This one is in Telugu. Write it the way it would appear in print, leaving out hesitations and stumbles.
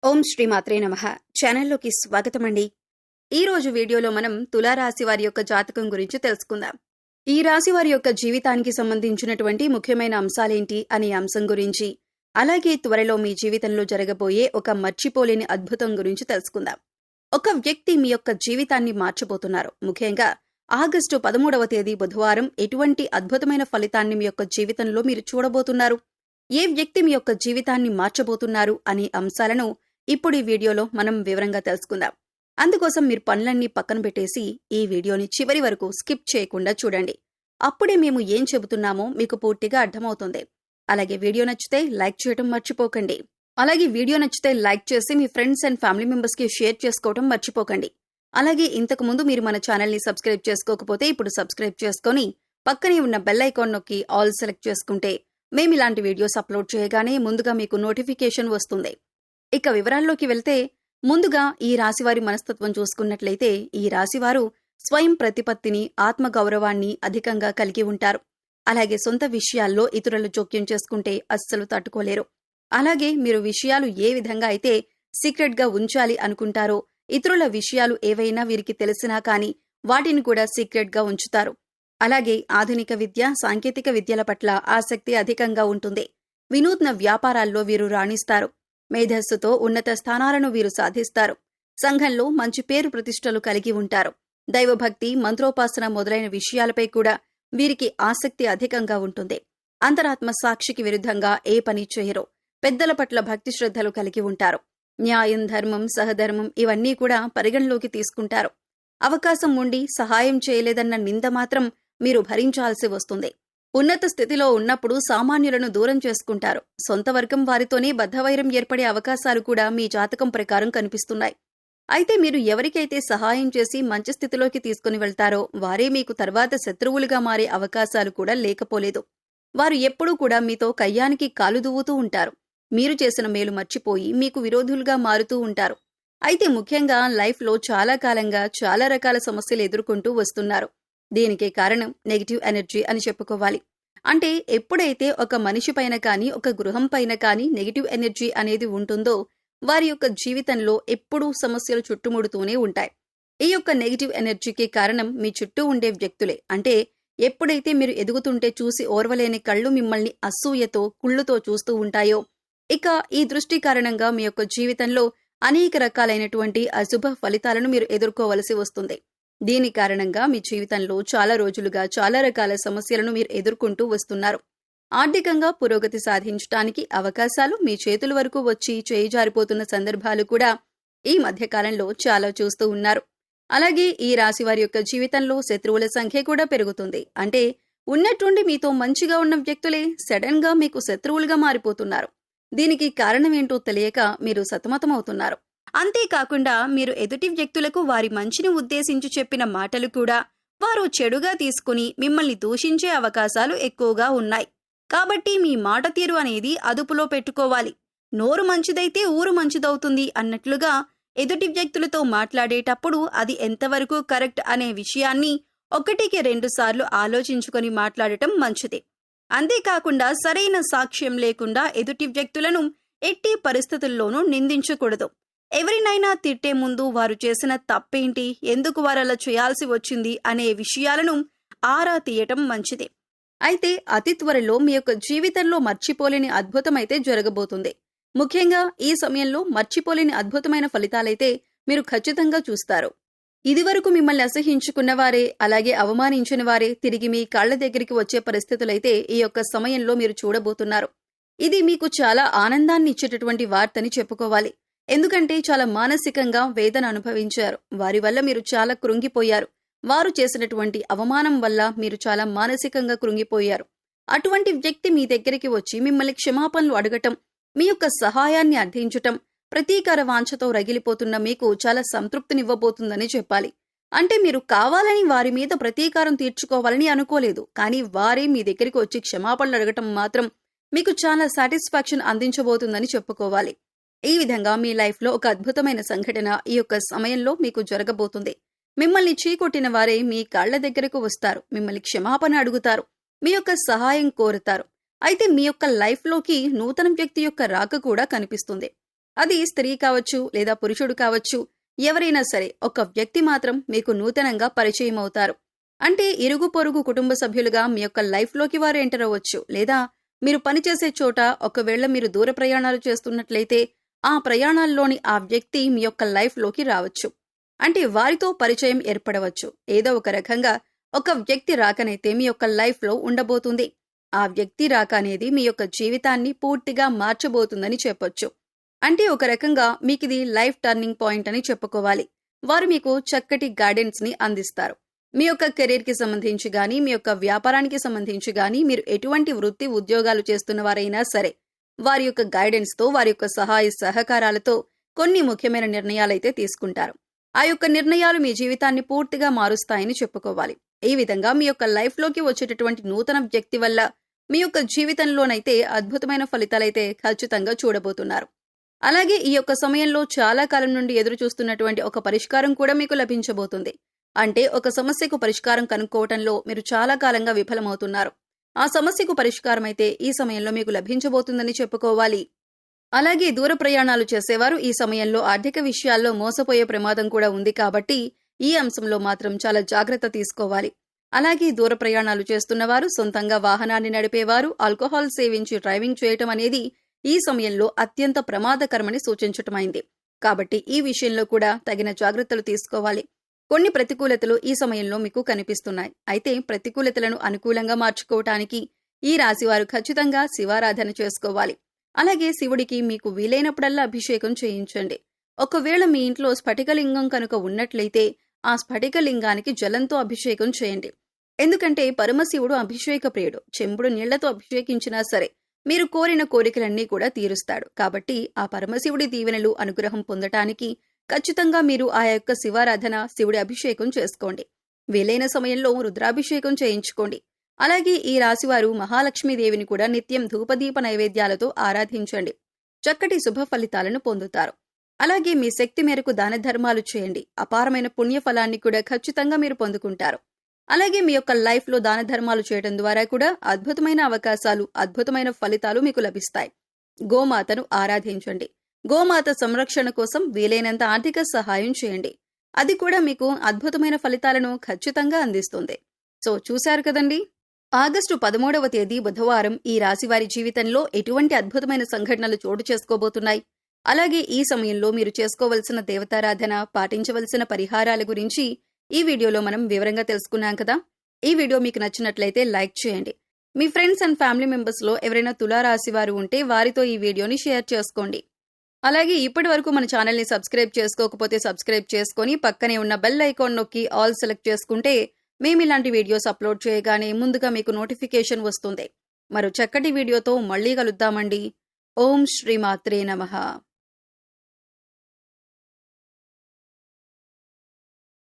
ఓం శ్రీ మాత్రే నమః. ఛానల్లోకి స్వాగతమండి. ఈ రోజు వీడియోలో మనం తులారాశి వారి యొక్క జాతకం గురించి తెలుసుకుందాం. ఈ రాశి వారి యొక్క జీవితానికి సంబంధించినటువంటి ముఖ్యమైన అంశాలేంటి అనే అంశం గురించి, అలాగే త్వరలో మీ జీవితంలో జరగబోయే ఒక మర్చిపోలేని అద్భుతం గురించి తెలుసుకుందాం. ఒక వ్యక్తి మీ యొక్క జీవితాన్ని మార్చబోతున్నారు. ముఖ్యంగా ఆగస్టు 13వ తేదీ బుధవారం ఎటువంటి అద్భుతమైన ఫలితాన్ని మీ యొక్క జీవితంలో మీరు చూడబోతున్నారు, ఏ వ్యక్తి మీ యొక్క జీవితాన్ని మార్చబోతున్నారు అనే అంశాలను ఇప్పుడు ఈ వీడియోలో మనం వివరంగా తెలుసుకుందాం. అందుకోసం మీరు పనులన్నీ పక్కన పెట్టేసి ఈ వీడియోని చివరి వరకు స్కిప్ చేయకుండా చూడండి. అప్పుడే మేము ఏం చెబుతున్నామో మీకు పూర్తిగా అర్థమవుతుంది. అలాగే వీడియో నచ్చితే లైక్ చేయడం మర్చిపోకండి. అలాగే వీడియో నచ్చితే లైక్ చేసి మీ ఫ్రెండ్స్ అండ్ ఫ్యామిలీ మెంబర్స్ కి షేర్ చేసుకోవడం మర్చిపోకండి. అలాగే ఇంతకు ముందు మీరు మన ఛానల్ ని సబ్స్క్రైబ్ చేసుకోకపోతే ఇప్పుడు సబ్స్క్రైబ్ చేసుకొని పక్కనే ఉన్న బెల్ ఐకాన్ నొక్కి ఆల్ సెలెక్ట్ చేసుకుంటే మేము ఇలాంటి వీడియోస్ అప్లోడ్ చేయగానే ముందుగా మీకు నోటిఫికేషన్ వస్తుంది. ఇక వివరాల్లోకి వెళ్తే, ముందుగా ఈ రాశివారి మనస్తత్వం చూసుకున్నట్లయితే ఈ రాశివారు స్వయం ప్రతిపత్తిని, ఆత్మగౌరవాన్ని అధికంగా కలిగి ఉంటారు. అలాగే సొంత విషయాల్లో ఇతరులు జోక్యం చేసుకుంటే అస్సలు తట్టుకోలేరు. అలాగే మీరు విషయాలు ఏ విధంగా అయితే సీక్రెట్ గా ఉంచాలి అనుకుంటారో, ఇతరుల విషయాలు ఏవైనా వీరికి తెలిసినా కానీ వాటిని కూడా సీక్రెట్ గా ఉంచుతారు. అలాగే ఆధునిక విద్య, సాంకేతిక విద్యల పట్ల ఆసక్తి అధికంగా ఉంటుంది. వినూత్న వ్యాపారాల్లో వీరు రాణిస్తారు. మేధస్సుతో ఉన్నత స్థానాలను వీరు సాధిస్తారు. సంఘంలో మంచి పేరు ప్రతిష్టలు కలిగి ఉంటారు. దైవభక్తి, మంత్రోపాసన మొదలైన విషయాలపై కూడా వీరికి ఆసక్తి అధికంగా ఉంటుంది. అంతరాత్మ సాక్షికి విరుద్ధంగా ఏ పని చేయరు. పెద్దల పట్ల భక్తి శ్రద్ధలు కలిగి ఉంటారు. న్యాయం, ధర్మం, సహధర్మం ఇవన్నీ కూడా పరిగణలోకి తీసుకుంటారు. అవకాశం ఉండి సహాయం చేయలేదన్న నింద మాత్రం మీరు భరించాల్సి వస్తుంది. ఉన్నత స్థితిలో ఉన్నప్పుడు సామాన్యులను దూరం చేసుకుంటారు. సొంత వర్గం వారితోనే బద్ధవైరం ఏర్పడే అవకాశాలు కూడా మీ జాతకం ప్రకారం కనిపిస్తున్నాయి. అయితే మీరు ఎవరికైతే సహాయం చేసి మంచి స్థితిలోకి తీసుకుని వెళ్తారో వారే మీకు తర్వాత శత్రువులుగా మారే అవకాశాలు కూడా లేకపోలేదు. వారు ఎప్పుడూ కూడా మీతో కయ్యానికి కాలు దువ్వుతూ ఉంటారు. మీరు చేసిన మేలు మర్చిపోయి మీకు విరోధులుగా మారుతూ ఉంటారు. అయితే ముఖ్యంగా లైఫ్లో చాలా కాలంగా చాలా రకాల సమస్యలు ఎదుర్కొంటూ వస్తున్నారు. దీనికి కారణం నెగిటివ్ ఎనర్జీ అని చెప్పుకోవాలి. అంటే ఎప్పుడైతే ఒక మనిషి పైన కానీ, ఒక గృహం పైన కానీ నెగిటివ్ ఎనర్జీ అనేది ఉంటుందో వారి యొక్క జీవితంలో ఎప్పుడూ సమస్యలు చుట్టుముడుతూనే ఉంటాయి. ఈ యొక్క నెగిటివ్ ఎనర్జీకి కారణం మీ చుట్టూ ఉండే వ్యక్తులే. అంటే ఎప్పుడైతే మీరు ఎదుగుతుంటే చూసి ఓర్వలేని కళ్ళు మిమ్మల్ని అసూయతో, కుళ్ళుతో చూస్తూ ఉంటాయో, ఇక ఈ దృష్టి కారణంగా మీ యొక్క జీవితంలో అనేక రకాలైనటువంటి అశుభ ఫలితాలను మీరు ఎదుర్కోవలసి వస్తుంది. దీని కారణంగా మీ జీవితంలో చాలా రోజులుగా చాలా రకాల సమస్యలను మీరు ఎదుర్కొంటూ వస్తున్నారు. ఆర్థికంగా పురోగతి సాధించడానికి అవకాశాలు మీ చేతుల వరకు వచ్చి చేయి జారిపోతున్న సందర్భాలు కూడా ఈ మధ్యకాలంలో చాలా చూస్తూ ఉన్నారు. అలాగే ఈ రాశి వారి యొక్క జీవితంలో శత్రువుల సంఖ్య కూడా పెరుగుతుంది. అంటే ఉన్నట్టుండి మీతో మంచిగా ఉన్న వ్యక్తులే సడన్ గా మీకు శత్రువులుగా మారిపోతున్నారు. దీనికి కారణమేంటో తెలియక మీరు సతమతమవుతున్నారు. అంతేకాకుండా మీరు ఎదుటి వ్యక్తులకు వారి మంచిని ఉద్దేశించి చెప్పిన మాటలు కూడా వారు చెడుగా తీసుకుని మిమ్మల్ని దూషించే అవకాశాలు ఎక్కువగా ఉన్నాయి. కాబట్టి మీ మాట తీరు అనేది అదుపులో పెట్టుకోవాలి. నోరు మంచిదైతే ఊరు మంచిదవుతుంది అన్నట్లుగా ఎదుటి వ్యక్తులతో మాట్లాడేటప్పుడు అది ఎంతవరకు కరెక్ట్ అనే విషయాన్ని 1-2 సార్లు ఆలోచించుకొని మాట్లాడటం మంచిది. అంతేకాకుండా సరైన సాక్ష్యం లేకుండా ఎదుటి వ్యక్తులను ఎట్టి పరిస్థితుల్లోనూ నిందించకూడదు. ఎవరినైనా తిట్టే ముందు వారు చేసిన తప్పేంటి, ఎందుకు వారలా చేయాల్సి వచ్చింది అనే విషయాలను ఆరా తీయటం మంచిది. అయితే అతి త్వరలో మీ యొక్క జీవితంలో మర్చిపోలేని అద్భుతమైతే జరగబోతుంది. ముఖ్యంగా ఈ సమయంలో మర్చిపోలేని అద్భుతమైన ఫలితాలైతే మీరు ఖచ్చితంగా చూస్తారు. ఇదివరకు మిమ్మల్ని అసహించుకున్నవారే, అలాగే అవమానించిన వారే తిరిగి మీ కాళ్ల దగ్గరికి వచ్చే పరిస్థితులైతే ఈ యొక్క సమయంలో మీరు చూడబోతున్నారు. ఇది మీకు చాలా ఆనందాన్ని ఇచ్చేటటువంటి వార్తని చెప్పుకోవాలి. ఎందుకంటే చాలా మానసికంగా వేదన అనుభవించారు. వారి వల్ల మీరు చాలా కృంగిపోయారు. వారు చేసినటువంటి అవమానం వల్ల మీరు చాలా మానసికంగా కృంగిపోయారు. అటువంటి వ్యక్తి మీ దగ్గరికి వచ్చి మిమ్మల్ని క్షమాపణలు అడగటం, మీ యొక్క సహాయాన్ని అర్థించటం, ప్రతీకార వాంఛతో రగిలిపోతున్న మీకు చాలా సంతృప్తినివ్వబోతుందని చెప్పాలి. అంటే మీరు కావాలని వారి మీద ప్రతీకారం తీర్చుకోవాలని అనుకోలేదు. కానీ వారే మీ దగ్గరికి వచ్చి క్షమాపణలు అడగటం మాత్రం మీకు చాలా సాటిస్ఫాక్షన్ అందించబోతుందని చెప్పుకోవాలి. ఈ విధంగా మీ లైఫ్లో ఒక అద్భుతమైన సంఘటన ఈ యొక్క సమయంలో మీకు జరగబోతుంది. మిమ్మల్ని చీకొట్టిన వారే మీ కాళ్ల దగ్గరకు వస్తారు. మిమ్మల్ని క్షమాపణ అడుగుతారు. మీ యొక్క సహాయం కోరుతారు. అయితే మీ యొక్క లైఫ్లోకి నూతన వ్యక్తి యొక్క రాక కూడా కనిపిస్తుంది. అది స్త్రీ కావచ్చు లేదా పురుషుడు కావచ్చు, ఎవరైనా సరే ఒక వ్యక్తి మాత్రం మీకు నూతనంగా పరిచయం అవుతారు. అంటే ఇరుగు పొరుగు కుటుంబ సభ్యులుగా మీ యొక్క లైఫ్లోకి వారు ఎంటర్ అవ్వచ్చు. లేదా మీరు పనిచేసే చోట ఒకవేళ మీరు దూర ప్రయాణాలు చేస్తున్నట్లయితే ఆ ప్రయాణాల్లోని ఆ వ్యక్తి మీ యొక్క లైఫ్లోకి రావచ్చు. అంటే వారితో పరిచయం ఏర్పడవచ్చు. ఏదో ఒక రకంగా ఒక వ్యక్తి రాకనైతే మీ యొక్క లైఫ్లో ఉండబోతుంది. ఆ వ్యక్తి రాక అనేది మీ యొక్క జీవితాన్ని పూర్తిగా మార్చబోతుందని చెప్పొచ్చు. అంటే ఒక రకంగా మీకిది లైఫ్ టర్నింగ్ పాయింట్ అని చెప్పుకోవాలి. వారు మీకు చక్కటి గైడెన్స్ ని అందిస్తారు. మీ యొక్క కెరీర్ కి సంబంధించి గానీ, మీ యొక్క వ్యాపారానికి సంబంధించి గానీ, మీరు ఎటువంటి వృత్తి ఉద్యోగాలు చేస్తున్న వారైనా సరే, వారి యొక్క గైడెన్స్ తో, వారి యొక్క సహాయ సహకారాలతో కొన్ని ముఖ్యమైన నిర్ణయాలైతే తీసుకుంటారు. ఆ యొక్క నిర్ణయాలు మీ జీవితాన్ని పూర్తిగా మారుస్తాయని చెప్పుకోవాలి. ఈ విధంగా మీ యొక్క లైఫ్లోకి వచ్చేటటువంటి నూతన వ్యక్తి వల్ల మీ యొక్క జీవితంలోనైతే అద్భుతమైన ఫలితాలైతే ఖచ్చితంగా చూడబోతున్నారు. అలాగే ఈ యొక్క సమయంలో చాలా కాలం నుండి ఎదురు చూస్తున్నటువంటి ఒక పరిష్కారం కూడా మీకు లభించబోతుంది. అంటే ఒక సమస్యకు పరిష్కారం కనుక్కోవటంలో మీరు చాలా కాలంగా విఫలమవుతున్నారు. ఆ సమస్యకు పరిష్కారం అయితే ఈ సమయంలో మీకు లభించబోతుందని చెప్పుకోవాలి. అలాగే దూర ప్రయాణాలు చేసేవారు ఈ సమయంలో ఆర్థిక విషయాల్లో మోసపోయే ప్రమాదం కూడా ఉంది కాబట్టి ఈ అంశంలో మాత్రం చాలా జాగ్రత్త తీసుకోవాలి. అలాగే దూర ప్రయాణాలు చేస్తున్నవారు, సొంతంగా వాహనాన్ని నడిపేవారు, ఆల్కహాల్ సేవించి డ్రైవింగ్ చేయటం అనేది ఈ సమయంలో అత్యంత ప్రమాదకరమని సూచించటమైంది. కాబట్టి ఈ విషయంలో కూడా తగిన జాగ్రత్తలు తీసుకోవాలి. కొన్ని ప్రతికూలతలు ఈ సమయంలో మీకు కనిపిస్తున్నాయి. అయితే ప్రతికూలతలను అనుకూలంగా మార్చుకోవటానికి ఈ రాశివారు ఖచ్చితంగా శివారాధన చేసుకోవాలి. అలాగే శివుడికి మీకు వీలైనప్పుడల్లా అభిషేకం చేయించండి. ఒకవేళ మీ ఇంట్లో స్ఫటికలింగం కనుక ఉన్నట్లయితే ఆ స్ఫటికలింగానికి జలంతో అభిషేకం చేయండి. ఎందుకంటే పరమశివుడు అభిషేక ప్రియుడు. చెంబుడు నీళ్లతో అభిషేకించినా సరే మీరు కోరిన కోరికలన్నీ కూడా తీరుస్తాడు. కాబట్టి ఆ పరమశివుడి దీవెనలు, అనుగ్రహం పొందటానికి ఖచ్చితంగా మీరు ఆ యొక్క శివారాధన, శివుడి అభిషేకం చేసుకోండి. వీలైన సమయంలో రుద్రాభిషేకం చేయించుకోండి. అలాగే ఈ రాశివారు మహాలక్ష్మీదేవిని కూడా నిత్యం ధూపదీప నైవేద్యాలతో ఆరాధించండి. చక్కటి శుభ ఫలితాలను పొందుతారు. అలాగే మీ శక్తి మేరకు దాన ధర్మాలు చేయండి. అపారమైన పుణ్యఫలాన్ని కూడా ఖచ్చితంగా మీరు పొందుకుంటారు. అలాగే మీ యొక్క లైఫ్లో దాన ధర్మాలు చేయడం ద్వారా కూడా అద్భుతమైన అవకాశాలు, అద్భుతమైన ఫలితాలు మీకు లభిస్తాయి. గోమాతను ఆరాధించండి. గోమాత సంరక్షణ కోసం వీలైనంత ఆర్థిక సహాయం చేయండి. అది కూడా మీకు అద్భుతమైన ఫలితాలను ఖచ్చితంగా అందిస్తుంది. సో చూశారు కదండి, ఆగస్టు 13వ తేదీ బుధవారం ఈ రాశివారి జీవితంలో ఎటువంటి అద్భుతమైన సంఘటనలు చోటు చేసుకోబోతున్నాయి. అలాగే ఈ సమయంలో మీరు చేసుకోవలసిన దేవతారాధన, పాటించవలసిన పరిహారాల గురించి ఈ వీడియోలో మనం వివరంగా తెలుసుకున్నాం కదా. ఈ వీడియో మీకు నచ్చినట్లయితే లైక్ చేయండి. మీ ఫ్రెండ్స్ అండ్ ఫ్యామిలీ మెంబర్స్లో ఎవరైనా తులారాశి వారు ఉంటే వారితో ఈ వీడియోని షేర్ చేసుకోండి. అలాగే ఇప్పటి వరకు మన ఛానల్ని సబ్స్క్రైబ్ చేసుకోకపోతే సబ్స్క్రైబ్ చేసుకొని పక్కనే ఉన్న బెల్ ఐకాన్ నొక్కి ఆల్ సెలెక్ట్ చేసుకుంటే మేము ఇలాంటి వీడియోస్ అప్లోడ్ చేయగానే ముందుగా మీకు నోటిఫికేషన్ వస్తుంది. మరో చక్కటి వీడియోతో మళ్ళీ కలుద్దామండి. ఓం శ్రీమాత్రే నమః.